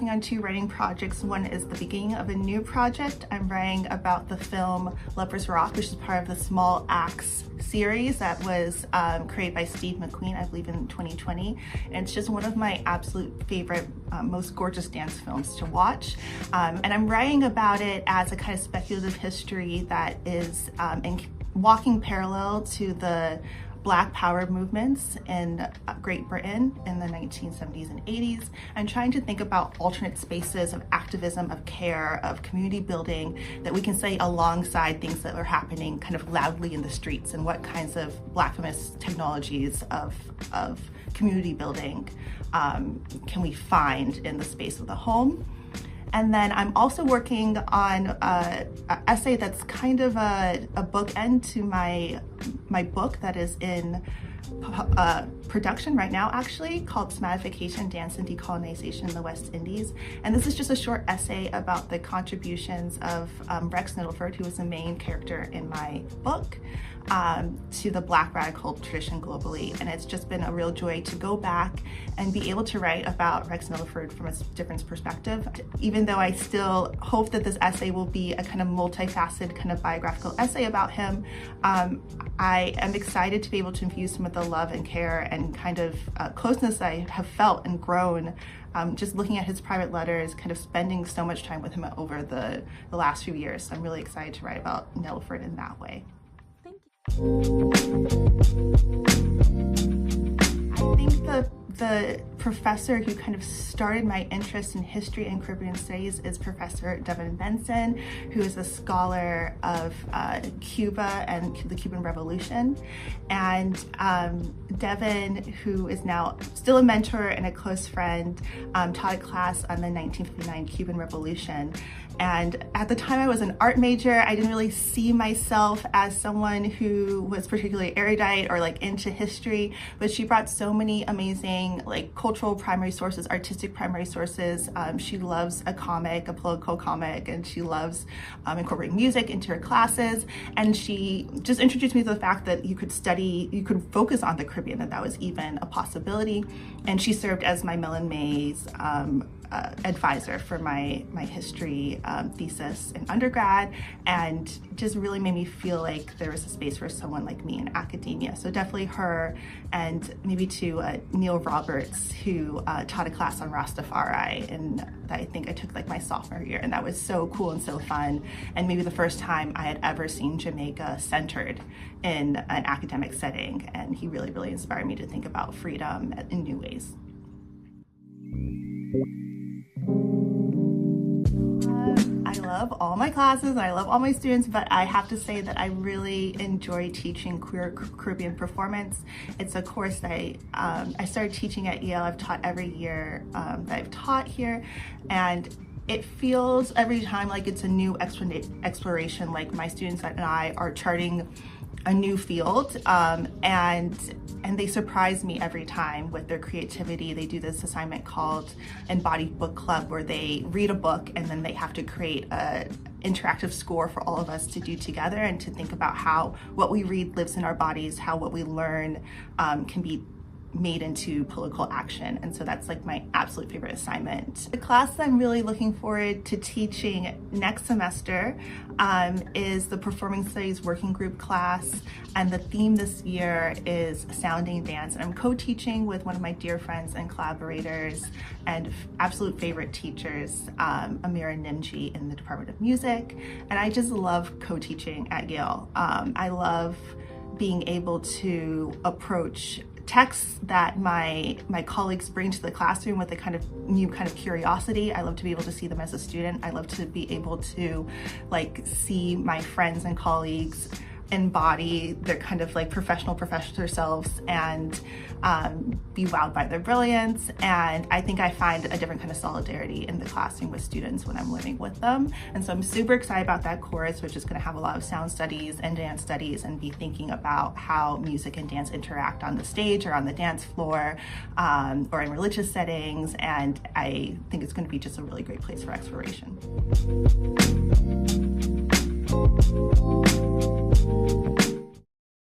working on two writing projects. One is the beginning of a new project. I'm writing about the film Lover's Rock, which is part of the Small Acts series that was created by Steve McQueen, I believe in 2020. And it's just one of my absolute favorite, most gorgeous dance films to watch. And I'm writing about it as a kind of speculative history that is walking parallel to the Black Power movements in Great Britain in the 1970s and 80s, and trying to think about alternate spaces of activism, of care, of community building that we can say alongside things that are happening kind of loudly in the streets, and what kinds of Black feminist technologies of community building can we find in the space of the home. And then I'm also working on an essay that's kind of a bookend to my book that is in production right now, actually, called Smaddification, Dance and Decolonization in the West Indies. And this is just a short essay about the contributions of Rex Nettleford, who was the main character in my book, to the Black radical tradition globally. And it's just been a real joy to go back and be able to write about Rex Nettleford from a different perspective. Even though I still hope that this essay will be a kind of multifaceted kind of biographical essay about him, I am excited to be able to infuse some of the love and care and kind of closeness I have felt and grown just looking at his private letters, kind of spending so much time with him over the last few years. So I'm really excited to write about Nettleford in that way. I think the professor who kind of started my interest in history and Caribbean studies is Professor Devin Benson, who is a scholar of Cuba and the Cuban Revolution. And Devin, who is now still a mentor and a close friend, taught a class on the 1959 Cuban Revolution. And at the time I was an art major, I didn't really see myself as someone who was particularly erudite or like into history, but she brought so many amazing like cultural primary sources, artistic primary sources. She loves a comic, a political comic, and she loves incorporating music into her classes. And she just introduced me to the fact that you could focus on the Caribbean, that was even a possibility. And she served as my Mellon Mays advisor for my history thesis in undergrad, and just really made me feel like there was a space for someone like me in academia. So definitely her, and maybe to Neil Roberts, who taught a class on Rastafari, and that I think I took like my sophomore year, and that was so cool and so fun, and maybe the first time I had ever seen Jamaica centered in an academic setting, and he really, really inspired me to think about freedom in new ways. I love all my classes, I love all my students, but I have to say that I really enjoy teaching queer Caribbean performance. It's a course that I started teaching at Yale. I've taught every year that I've taught here, and it feels every time like it's a new exploration, like my students and I are charting a new field, and they surprise me every time with their creativity. They do this assignment called Embodied Book Club, where they read a book and then they have to create an interactive score for all of us to do together, and to think about how what we read lives in our bodies, how what we learn can be made into political action. And so that's like my absolute favorite assignment. The class that I'm really looking forward to teaching next semester is the Performing Studies Working Group class, and the theme this year is Sounding Dance. And I'm co-teaching with one of my dear friends and collaborators and absolute favorite teachers, Amira Nimji in the Department of Music. And I just love co-teaching at Yale. I love being able to approach texts that my colleagues bring to the classroom with a kind of new kind of curiosity. I love to be able to see them as a student. I love to be able to like see my friends and colleagues embody their kind of like professional selves and be wowed by their brilliance. And I think I find a different kind of solidarity in the classroom with students when I'm living with them. And so I'm super excited about that course, which is going to have a lot of sound studies and dance studies, and be thinking about how music and dance interact on the stage or on the dance floor, or in religious settings. And I think it's going to be just a really great place for exploration.